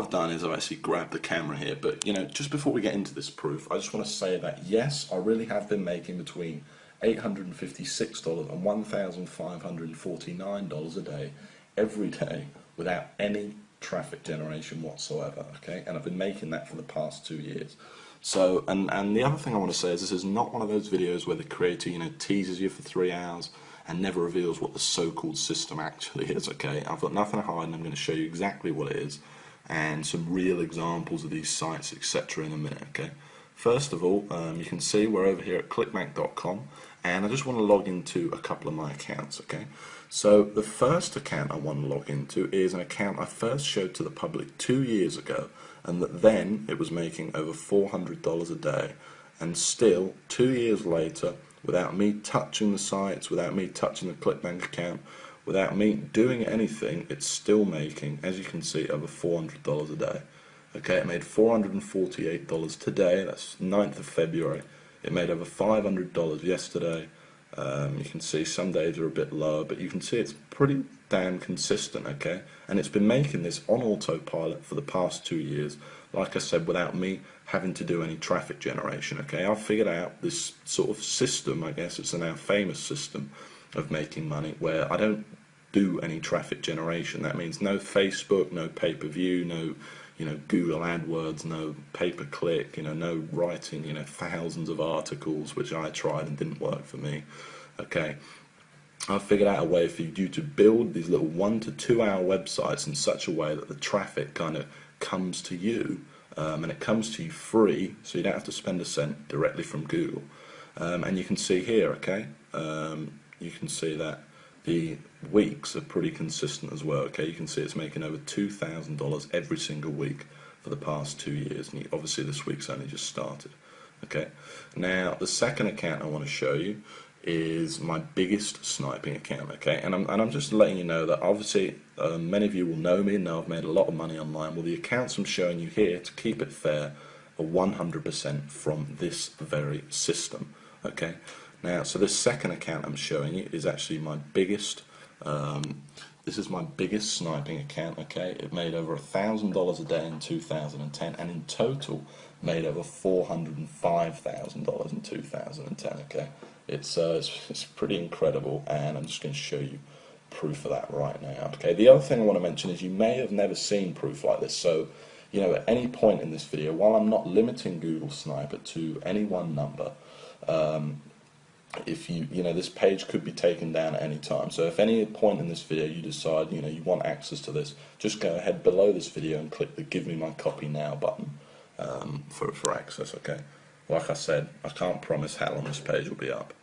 I've done is I've actually grabbed the camera here, but just before we get into this proof, I just want to say that yes, I really have been making between $856 and $1,549 a day, every day, without any traffic generation whatsoever, okay? And I've been making that for the past 2 years. So, and the other thing I want to say is this is not one of those videos where the creator, teases you for 3 hours and never reveals what the so-called system actually is, okay? I've got nothing to hide, and I'm going to show you exactly what it is and some real examples of these sites, etc. in a minute, okay? First of all, you can see we're over here at clickbank.com, and I just want to log into a couple of my accounts, okay? So the first account I want to log into is an account I first showed to the public 2 years ago, and that then it was making over $400 a day, and still 2 years later, without me touching the sites, without me touching the ClickBank account, without me doing anything, it's still making, as you can see, over $400 a day. Okay, it made $448 today, that's 9th of February. It made over $500 yesterday. You can see some days are a bit lower, but you can see it's pretty damn consistent, okay? And it's been making this on autopilot for the past 2 years, like I said, without me having to do any traffic generation, okay? I've figured out this sort of system, I guess it's a now famous system of making money, where I don't do any traffic generation. That means no Facebook, no pay-per-view, no Google AdWords, no pay-per-click, no writing, thousands of articles, which I tried and didn't work for me, okay? I've figured out a way for you to build these little 1 to 2 hour websites in such a way that the traffic kind of comes to you, and it comes to you free, so you don't have to spend a cent directly from Google. And you can see here, okay, you can see that the weeks are pretty consistent as well, okay? You can see it's making over $2,000 every single week for the past 2 years, and obviously this week's only just started, okay? Now, the second account I want to show you is my biggest sniping account, okay? And I'm just letting you know that obviously many of you will know me and know I've made a lot of money online. Well, the accounts I'm showing you here, to keep it fair, are 100% from this very system, okay? Now, so this second account I'm showing you is actually my biggest, this is my biggest sniping account, okay? It made over $1,000 a day in 2010, and in total made over $405,000 in 2010, okay? It's pretty incredible, and I'm just going to show you proof of that right now, okay? The other thing I want to mention is you may have never seen proof like this, so at any point in this video, while I'm not limiting Google Sniper to any one number, if this page could be taken down at any time. So if any point in this video you decide you want access to this, just go ahead below this video and click the Give Me My Copy Now button for access, okay? Like I said, I can't promise how long this page will be up.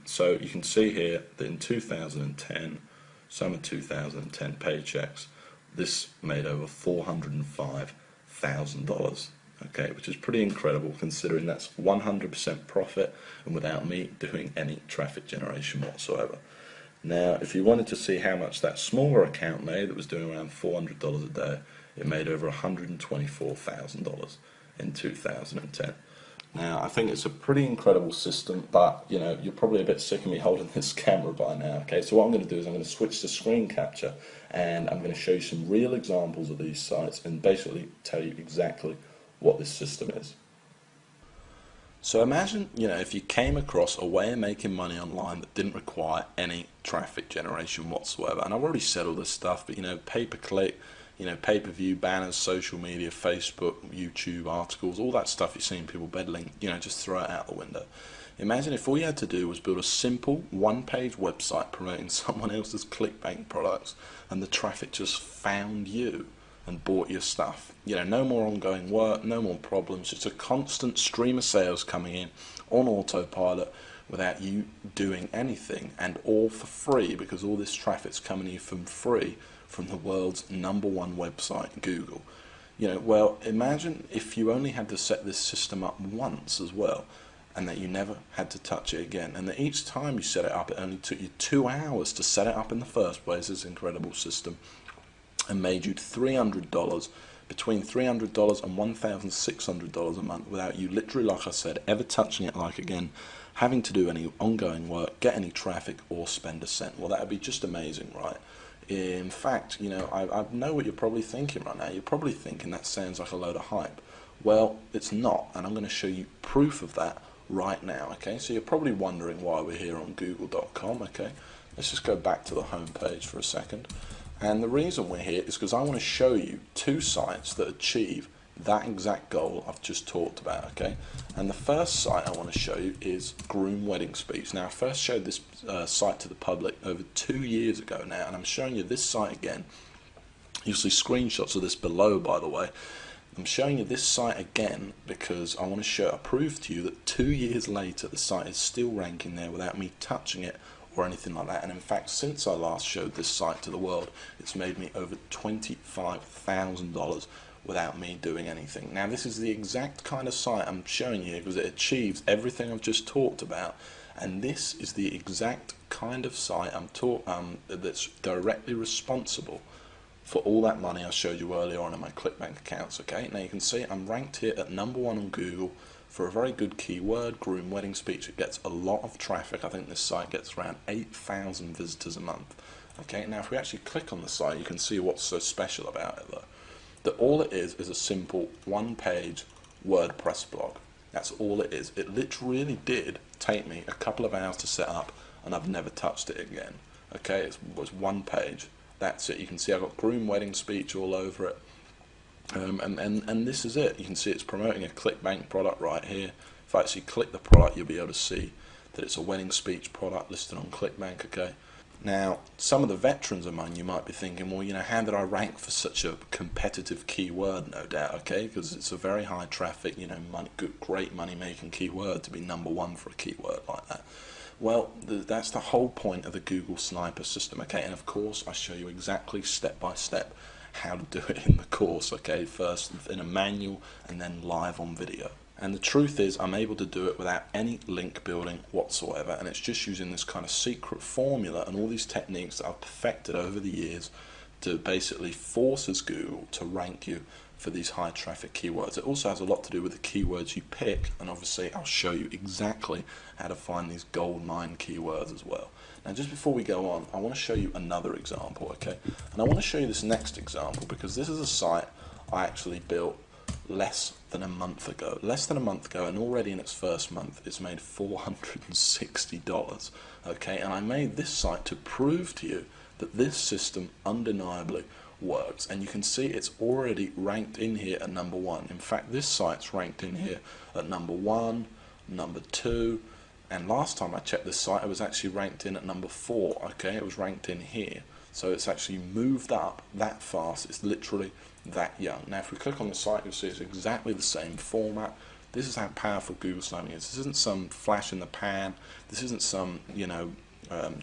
So you can see here that in 2010, summer 2010 paychecks, this made over $405,000. Okay, which is pretty incredible considering that's 100% profit and without me doing any traffic generation whatsoever. Now, if you wanted to see how much that smaller account made, that was doing around $400 a day, it made over $124,000 in 2010. Now, I think it's a pretty incredible system, but you're probably a bit sick of me holding this camera by now, okay? So what I'm going to do is I'm going to switch to screen capture, and I'm going to show you some real examples of these sites and basically tell you exactly what this system is. So imagine, if you came across a way of making money online that didn't require any traffic generation whatsoever. And I've already said all this stuff, but pay-per-click, pay-per-view, banners, social media, Facebook, YouTube, articles, all that stuff you're seeing people peddling, just throw it out the window. Imagine if all you had to do was build a simple one-page website promoting someone else's ClickBank products, and the traffic just found you and bought your stuff. No more ongoing work, no more problems, just a constant stream of sales coming in on autopilot without you doing anything, and all for free, because all this traffic's coming to you from free from the world's #1 website, Google. Well, imagine if you only had to set this system up once as well, and that you never had to touch it again, and that each time you set it up it only took you 2 hours to set it up in the first place, this incredible system, and made you $300, between $300 and $1,600 a month without you literally, like I said, ever touching it again, having to do any ongoing work, get any traffic, or spend a cent. Well, that would be just amazing, right? In fact, you know, I know what you're probably thinking right now. You're probably thinking that sounds like a load of hype. Well, it's not, and I'm going to show you proof of that right now, okay? So you're probably wondering why we're here on google.com, okay? Let's just go back to the home page for a second. And the reason we're here is because I want to show you two sites that achieve that exact goal I've just talked about, okay? And the first site I want to show you is Groom Wedding Speech. Now, I first showed this site to the public over 2 years ago now, and I'm showing you this site again. You'll see screenshots of this below, by the way. I'm showing you this site again because I want to prove to you that 2 years later the site is still ranking there without me touching it or anything like that. And in fact, since I last showed this site to the world, it's made me over $25,000 without me doing anything. Now, this is the exact kind of site I'm showing you because it achieves everything I've just talked about, and this is the exact kind of site that's directly responsible for all that money I showed you earlier on in my ClickBank accounts. Okay, now you can see I'm ranked here at #1 on Google for a very good keyword, Groom Wedding Speech. It gets a lot of traffic. I think this site gets around 8,000 visitors a month. Okay, now if we actually click on the site, you can see what's so special about it though. That all it is a simple one-page WordPress blog. That's all it is. It literally did take me a couple of hours to set up, and I've never touched it again. Okay, it was one page. That's it. You can see I've got Groom Wedding Speech all over it. And this is it. You can see it's promoting a ClickBank product right here. If I actually click the product, you'll be able to see that it's a wedding speech product listed on ClickBank, okay? Now, some of the veterans among you might be thinking, well, you know, how did I rank for such a competitive keyword? No doubt, okay, because it's a very high traffic, you know, great money-making keyword to be #1 for a keyword like that. Well, that's the whole point of the Google Sniper system, okay, and of course I show you exactly step by step how to do it in the course, okay, first in a manual and then live on video. And the truth is, I'm able to do it without any link building whatsoever, and it's just using this kind of secret formula and all these techniques that I've perfected over the years to basically forces Google to rank you for these high traffic keywords. It also has a lot to do with the keywords you pick, and obviously I'll show you exactly how to find these gold mine keywords as well. Now, just before we go on, I want to show you another example, okay? And I want to show you this next example because this is a site I actually built less than a month ago, and already in its first month it's made $460, okay? And I made this site to prove to you that this system undeniably works, and you can see it's already ranked in here at #1. In fact, this site's ranked in here at #1, #2, and last time I checked this site it was actually ranked in at #4, okay? It was ranked in here, so it's actually moved up that fast. It's literally that young. Now if we click on the site, you'll see it's exactly the same format. This is how powerful Google Sniping is. This isn't some flash in the pan. This isn't some, you know,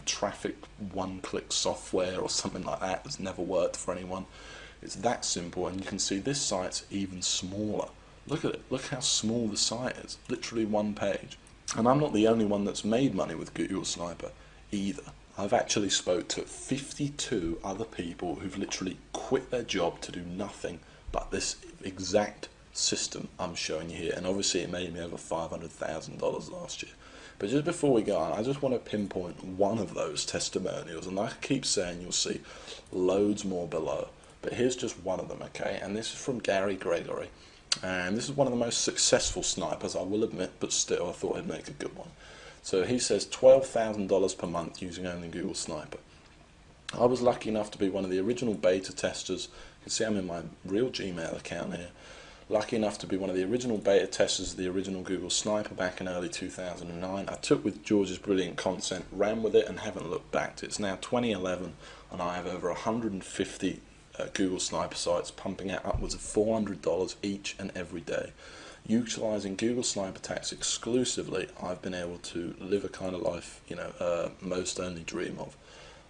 traffic one-click software or something like that that's never worked for anyone. It's that simple, and you can see this site's even smaller. Look at it. Look how small the site is. Literally one page. And I'm not the only one that's made money with Google Sniper either. I've actually spoke to 52 other people who've literally quit their job to do nothing but this exact system I'm showing you here, and obviously it made me over $500,000 last year. But just before we go on, I just want to pinpoint one of those testimonials, and like I keep saying, you'll see loads more below, but here's just one of them, okay? And this is from Gary Gregory, and this is one of the most successful snipers, I will admit, but still I thought I'd make a good one. So he says $12,000 per month using only Google Sniper. I was lucky enough to be one of the original beta testers. You can see I'm in my real Gmail account here. Lucky enough to be one of the original beta testers of the original Google Sniper back in early 2009. I took with George's brilliant content, ran with it, and haven't looked back. It's now 2011, and I have over 150 Google Sniper sites pumping out upwards of $400 each and every day. Utilising Google Sniper attacks exclusively, I've been able to live a kind of life, you know, most only dream of.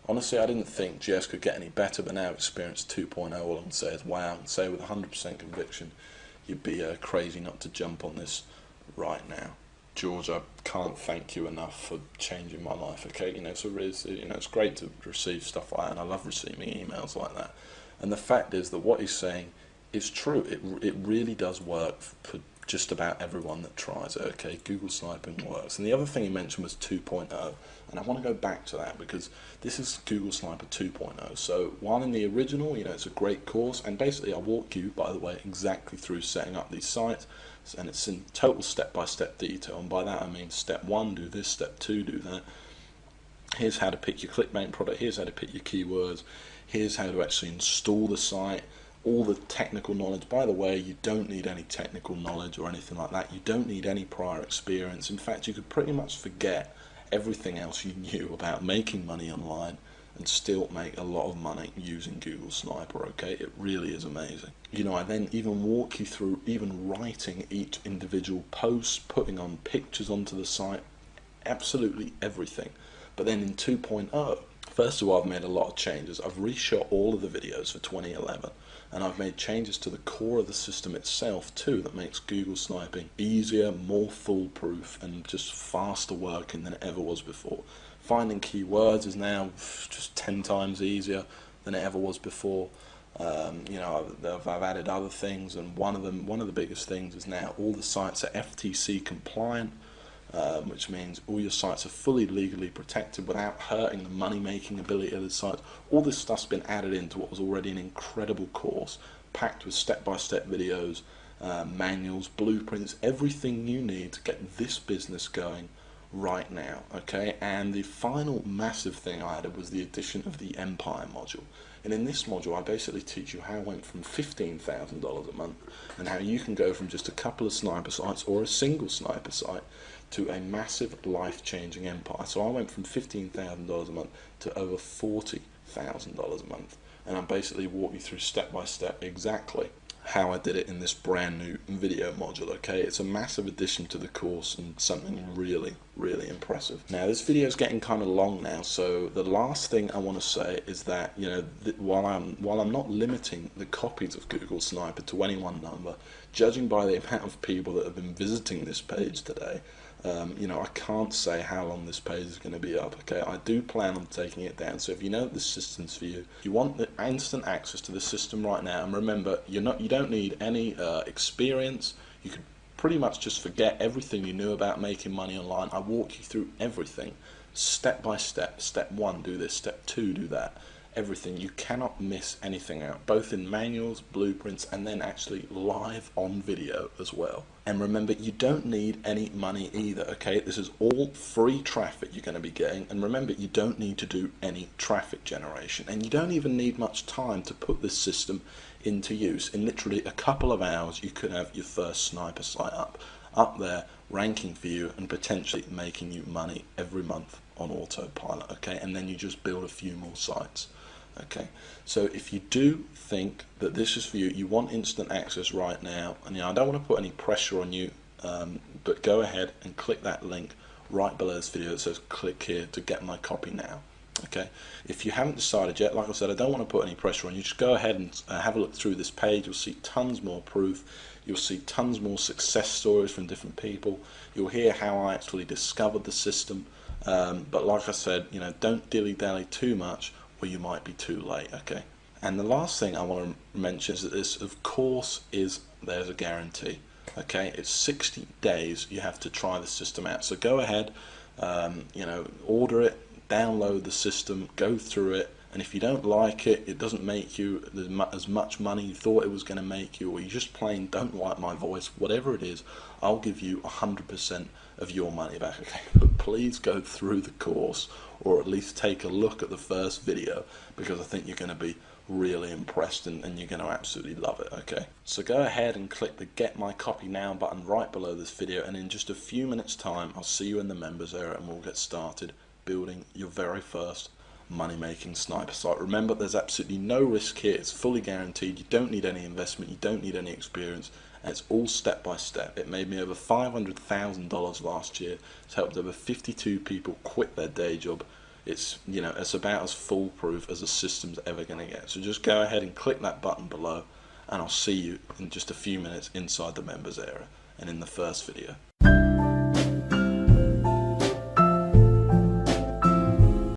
Honestly, I didn't think GS could get any better, but now Experience 2.0, all I can say is wow, and say with 100% conviction, you'd be crazy not to jump on this right now. George, I can't thank you enough for changing my life, okay? You know, so it's great to receive stuff like that, and I love receiving emails like that. And the fact is that what he's saying is true. It really does work for just about everyone that tries it. Okay, Google sniping works. And the other thing he mentioned was 2.0, and I want to go back to that because this is Google Sniper 2.0. So while in the original, it's a great course, and basically I walk you, by the way, exactly through setting up these sites, and it's in total step-by-step detail. And by that I mean step 1, do this, step 2, do that. Here's how to pick your clickbait product, here's how to pick your keywords, here's how to actually install the site, all the technical knowledge. By the way, you don't need any technical knowledge or anything like that. You don't need any prior experience. In fact, you could pretty much forget everything else you knew about making money online and still make a lot of money using Google Sniper. Okay, it really is amazing. I then even walk you through even writing each individual post, putting on pictures onto the site, absolutely everything. But then in 2.0, first of all, I've made a lot of changes. I've reshot all of the videos for 2011, and I've made changes to the core of the system itself too that makes Google sniping easier, more foolproof, and just faster working than it ever was before. Finding keywords is now just 10 times easier than it ever was before. I've added other things, and one of the biggest things is now all the sites are FTC compliant. Which means all your sites are fully legally protected without hurting the money-making ability of the site. All this stuff's been added into what was already an incredible course, packed with step-by-step videos, manuals, blueprints, everything you need to get this business going right now. Okay, and the final massive thing I added was the addition of the Empire module. And in this module, I basically teach you how I went from $15,000 a month and how you can go from just a couple of sniper sites or a single sniper site to a massive life-changing empire. So I went from $15,000 a month to over $40,000 a month. And I basically walk you through step by step exactly how I did it in this brand new video module. Okay, it's a massive addition to the course and something really, really impressive. Now this video is getting kind of long now, so the last thing I want to say is that while I'm not limiting the copies of Google Sniper to any one number, judging by the amount of people that have been visiting this page today, I can't say how long this page is going to be up. Okay, I do plan on taking it down. So if you know the system's for you, you want the instant access to the system right now. And remember, you don't need any experience. You could pretty much just forget everything you knew about making money online. I walk you through everything, step by step. Step 1, do this. Step 2, do that. Everything. You cannot miss anything out, both in manuals, blueprints, and then actually live on video as well. And remember, you don't need any money either. Okay, this is all free traffic you're going to be getting, and remember, you don't need to do any traffic generation, and you don't even need much time to put this system into use. In literally a couple of hours, you could have your first sniper site up there, ranking for you, and potentially making you money every month on autopilot. Okay, and then you just build a few more sites. Okay, so if you do think that this is for you, you want instant access right now, and I don't want to put any pressure on you, but go ahead and click that link right below this video that says click here to get my copy now. Okay, if you haven't decided yet, like I said, I don't want to put any pressure on you. Just go ahead and have a look through this page. You'll see tons more proof. You'll see tons more success stories from different people. You'll hear how I actually discovered the system. But like I said, don't dilly-dally too much, or you might be too late. Okay, and the last thing I want to mention is that this, of course, there's a guarantee. Okay, it's 60 days you have to try the system out. So go ahead, order it, download the system, go through it, and if you don't like it, it doesn't make you as much money you thought it was going to make you, or you just plain don't like my voice, whatever it is, I'll give you 100% of your money back. Okay, but please go through the course, or at least take a look at the first video, because I think you're going to be really impressed and you're going to absolutely love it. Okay, so go ahead and click the Get My Copy Now button right below this video, and in just a few minutes time I'll see you in the members area and we'll get started building your very first money-making sniper site. Remember, there's absolutely no risk here. It's fully guaranteed. You don't need any investment, you don't need any experience, and it's all step by step. It made me over $500,000 last year. It's helped over 52 people quit their day job. It's it's about as foolproof as a system's ever going to get. So just go ahead and click that button below, and I'll see you in just a few minutes inside the members area and in the first video.